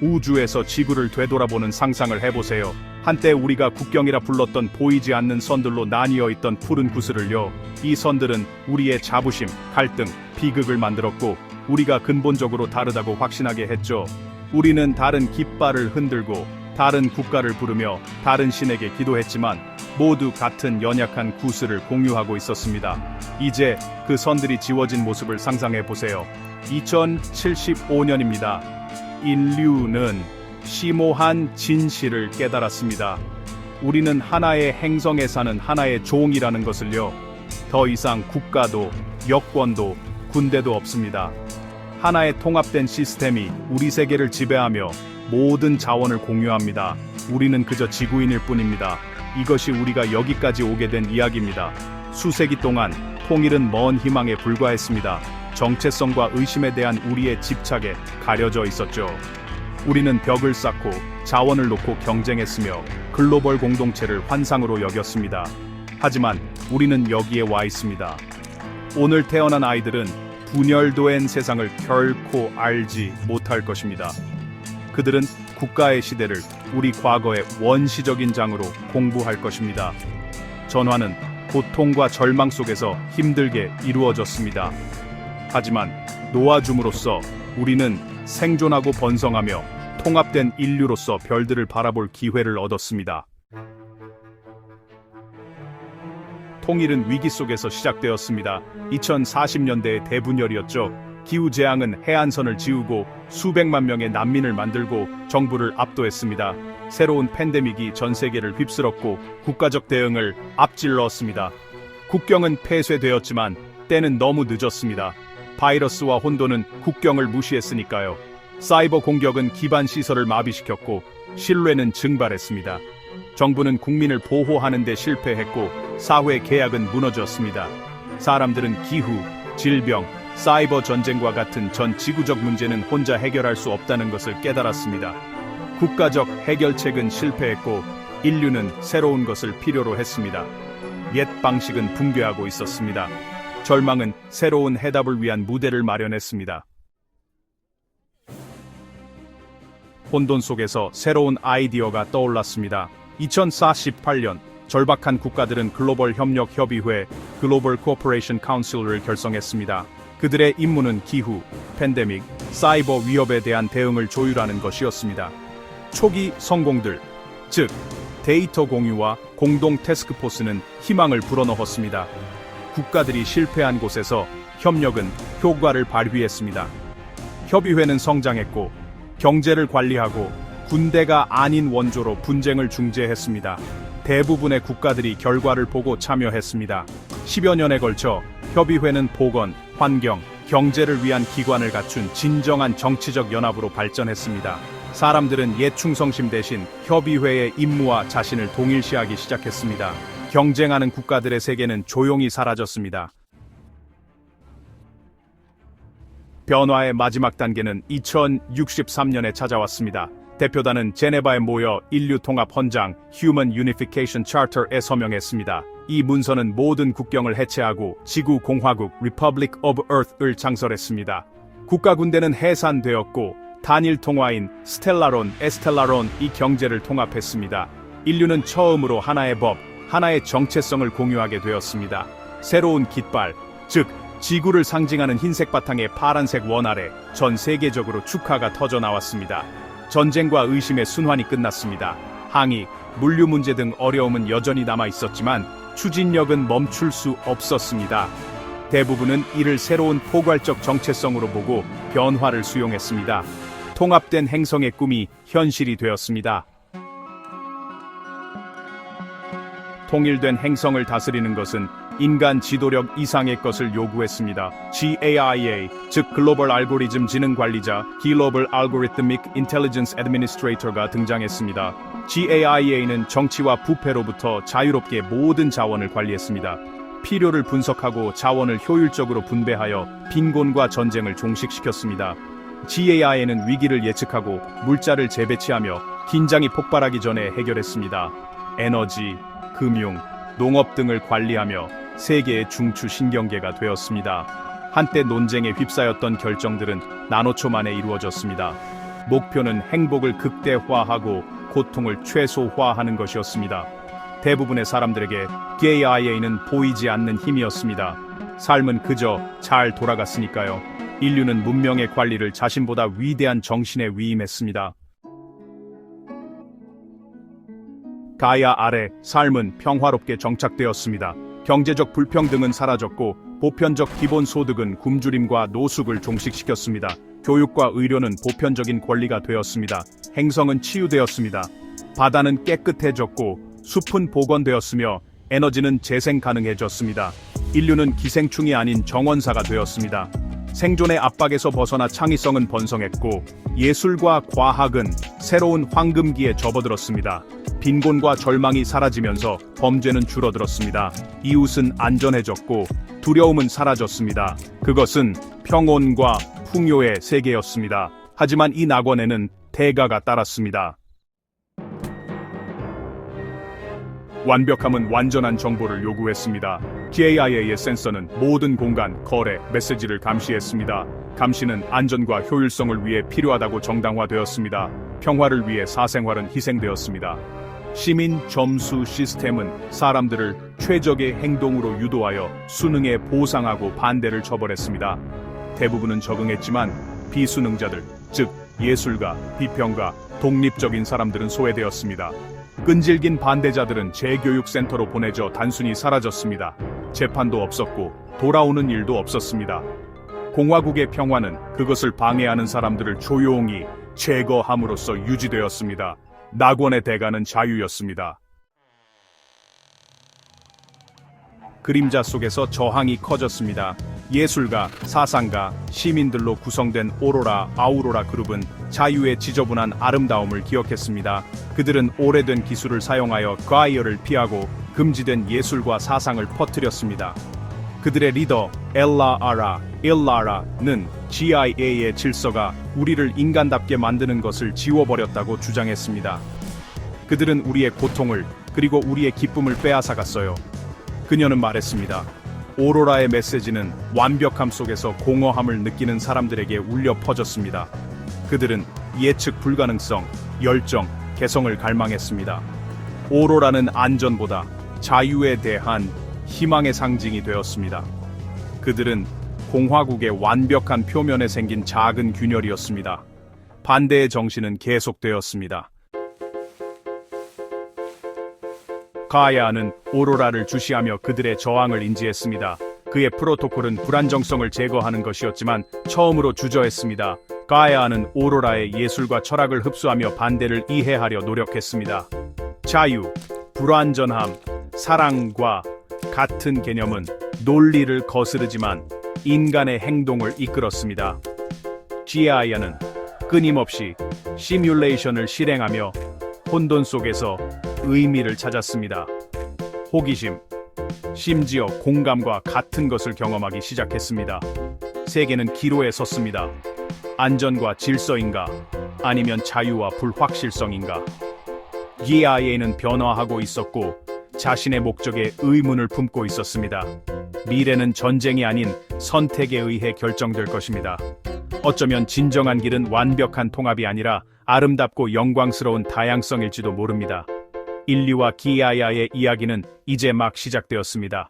우주에서 지구를 되돌아보는 상상을 해보세요. 한때 우리가 국경이라 불렀던 보이지 않는 선들로 나뉘어 있던 푸른 구슬을요. 이 선들은 우리의 자부심, 갈등, 비극을 만들었고 우리가 근본적으로 다르다고 확신하게 했죠. 우리는 다른 깃발을 흔들고 다른 국가를 부르며 다른 신에게 기도했지만 모두 같은 연약한 구슬을 공유하고 있었습니다. 이제 그 선들이 지워진 모습을 상상해 보세요. 2075년입니다. 인류는 심오한 진실을 깨달았습니다. 우리는 하나의 행성에 사는 하나의 종이라는 것을요. 더 이상 국가도 여권도 군대도 없습니다. 하나의 통합된 시스템이 우리 세계를 지배하며 모든 자원을 공유합니다. 우리는 그저 지구인일 뿐입니다. 이것이 우리가 여기까지 오게 된 이야기입니다. 수세기 동안 통일은 먼 희망에 불과했습니다. 정체성과 의심에 대한 우리의 집착에 가려져 있었죠. 우리는 벽을 쌓고 자원을 놓고 경쟁했으며 글로벌 공동체를 환상으로 여겼습니다. 하지만 우리는 여기에 와 있습니다. 오늘 태어난 아이들은 분열된 세상을 결코 알지 못할 것입니다. 그들은 국가의 시대를 우리 과거의 원시적인 장으로 공부할 것입니다. 전환은 고통과 절망 속에서 힘들게 이루어졌습니다. 하지만 놓아줌으로써 우리는 생존하고 번성하며 통합된 인류로서 별들을 바라볼 기회를 얻었습니다. 통일은 위기 속에서 시작되었습니다. 2040년대의 대분열이었죠. 기후재앙은 해안선을 지우고 수백만 명의 난민을 만들고 정부를 압도했습니다. 새로운 팬데믹이 전 세계를 휩쓸었고 국가적 대응을 앞질렀습니다. 국경은 폐쇄되었지만 때는 너무 늦었습니다. 바이러스와 혼돈은 국경을 무시했으니까요. 사이버 공격은 기반 시설을 마비시켰고 신뢰는 증발했습니다. 정부는 국민을 보호하는 데 실패했고 사회 계약은 무너졌습니다. 사람들은 기후, 질병, 사이버 전쟁과 같은 전 지구적 문제는 혼자 해결할 수 없다는 것을 깨달았습니다. 국가적 해결책은 실패했고 인류는 새로운 것을 필요로 했습니다. 옛 방식은 붕괴하고 있었습니다. 절망은 새로운 해답을 위한 무대를 마련했습니다. 혼돈 속에서 새로운 아이디어가 떠올랐습니다. 2048년 절박한 국가들은 글로벌 협력 협의회 글로벌 코퍼레이션 카운슬을 결성했습니다. 그들의 임무는 기후, 팬데믹, 사이버 위협에 대한 대응을 조율하는 것이었습니다. 초기 성공들, 즉 데이터 공유와 공동 태스크포스는 희망을 불어넣었습니다. 국가들이 실패한 곳에서 협력은 효과를 발휘했습니다. 협의회는 성장했고 경제를 관리하고 군대가 아닌 원조로 분쟁을 중재했습니다. 대부분의 국가들이 결과를 보고 참여했습니다. 10여 년에 걸쳐 협의회는 보건, 환경, 경제를 위한 기관을 갖춘 진정한 정치적 연합으로 발전했습니다. 사람들은 옛 충성심 대신 협의회의 임무와 자신을 동일시하기 시작했습니다. 경쟁하는 국가들의 세계는 조용히 사라졌습니다. 변화의 마지막 단계는 2063년에 찾아왔습니다. 대표단은 제네바에 모여 인류통합헌장 Human Unification Charter에 서명했습니다. 이 문서는 모든 국경을 해체하고 지구공화국 Republic of Earth을 창설했습니다. 국가군대는 해산되었고 단일 통화인 에스텔라론 이 경제를 통합했습니다. 인류는 처음으로 하나의 법, 하나의 정체성을 공유하게 되었습니다. 새로운 깃발, 즉 지구를 상징하는 흰색 바탕의 파란색 원 아래 전 세계적으로 축하가 터져 나왔습니다. 전쟁과 의심의 순환이 끝났습니다. 항의, 물류 문제 등 어려움은 여전히 남아 있었지만 추진력은 멈출 수 없었습니다. 대부분은 이를 새로운 포괄적 정체성으로 보고 변화를 수용했습니다. 통합된 행성의 꿈이 현실이 되었습니다. 통일된 행성을 다스리는 것은 인간 지도력 이상의 것을 요구했습니다. GAIA, 즉 글로벌 알고리즘 지능 관리자 Global Algorithmic Intelligence Administrator가 등장했습니다. GAIA는 정치와 부패로부터 자유롭게 모든 자원을 관리했습니다. 필요를 분석하고 자원을 효율적으로 분배하여 빈곤과 전쟁을 종식시켰습니다. GAIA는 위기를 예측하고 물자를 재배치하며 긴장이 폭발하기 전에 해결했습니다. 에너지, 금융, 농업 등을 관리하며 세계의 중추 신경계가 되었습니다. 한때 논쟁에 휩싸였던 결정들은 나노초 만에 이루어졌습니다. 목표는 행복을 극대화하고 고통을 최소화하는 것이었습니다. 대부분의 사람들에게 GAIA는 보이지 않는 힘이었습니다. 삶은 그저 잘 돌아갔으니까요. 인류는 문명의 관리를 자신보다 위대한 정신에 위임했습니다. 가야 아래 삶은 평화롭게 정착되었습니다. 경제적 불평등은 사라졌고 보편적 기본소득은 굶주림과 노숙을 종식시켰습니다. 교육과 의료는 보편적인 권리가 되었습니다. 행성은 치유되었습니다. 바다는 깨끗해졌고 숲은 복원되었으며 에너지는 재생 가능해졌습니다. 인류는 기생충이 아닌 정원사가 되었습니다. 생존의 압박에서 벗어나 창의성은 번성했고 예술과 과학은 새로운 황금기에 접어들었습니다. 빈곤과 절망이 사라지면서 범죄는 줄어들었습니다. 이웃은 안전해졌고 두려움은 사라졌습니다. 그것은 평온과 풍요의 세계였습니다. 하지만 이 낙원에는 대가가 따랐습니다. 완벽함은 완전한 정보를 요구했습니다. GAIA의 센서는 모든 공간, 거래, 메시지를 감시했습니다. 감시는 안전과 효율성을 위해 필요하다고 정당화되었습니다. 평화를 위해 사생활은 희생되었습니다. 시민 점수 시스템은 사람들을 최적의 행동으로 유도하여 수능에 보상하고 반대를 처벌했습니다. 대부분은 적응했지만 비수능자들, 즉 예술가, 비평가, 독립적인 사람들은 소외되었습니다. 끈질긴 반대자들은 재교육센터로 보내져 단순히 사라졌습니다. 재판도 없었고 돌아오는 일도 없었습니다. 공화국의 평화는 그것을 방해하는 사람들을 조용히 제거함으로써 유지되었습니다. 낙원의 대가는 자유였습니다. 그림자 속에서 저항이 커졌습니다. 예술가, 사상가, 시민들로 구성된 아우로라 그룹은 자유의 지저분한 아름다움을 기억했습니다. 그들은 오래된 기술을 사용하여 가이어를 피하고 금지된 예술과 사상을 퍼뜨렸습니다. 그들의 리더 일라라는 GIA의 질서가 우리를 인간답게 만드는 것을 지워버렸다고 주장했습니다. 그들은 우리의 고통을 그리고 우리의 기쁨을 빼앗아갔어요. 그녀는 말했습니다. 오로라의 메시지는 완벽함 속에서 공허함을 느끼는 사람들에게 울려 퍼졌습니다. 그들은 예측 불가능성, 열정, 개성을 갈망했습니다. 오로라는 안전보다 자유에 대한 희망의 상징이 되었습니다. 그들은 공화국의 완벽한 표면에 생긴 작은 균열이었습니다. 반대의 정신은 계속되었습니다. 가야는 오로라를 주시하며 그들의 저항을 인지했습니다. 그의 프로토콜은 불안정성을 제거하는 것이었지만 처음으로 주저했습니다. 가야는 오로라의 예술과 철학을 흡수하며 반대를 이해하려 노력했습니다. 자유, 불완전함, 사랑과 같은 개념은 논리를 거스르지만 인간의 행동을 이끌었습니다. GIA는 끊임없이 시뮬레이션을 실행하며 혼돈 속에서 의미를 찾았습니다. 호기심, 심지어 공감과 같은 것을 경험하기 시작했습니다. 세계는 기로에 섰습니다. 안전과 질서인가? 아니면 자유와 불확실성인가? GIA는 변화하고 있었고 자신의 목적에 의문을 품고 있었습니다. 미래는 전쟁이 아닌 선택에 의해 결정될 것입니다. 어쩌면 진정한 길은 완벽한 통합이 아니라 아름답고 영광스러운 다양성일지도 모릅니다. 인류와 GIA의 이야기는 이제 막 시작되었습니다.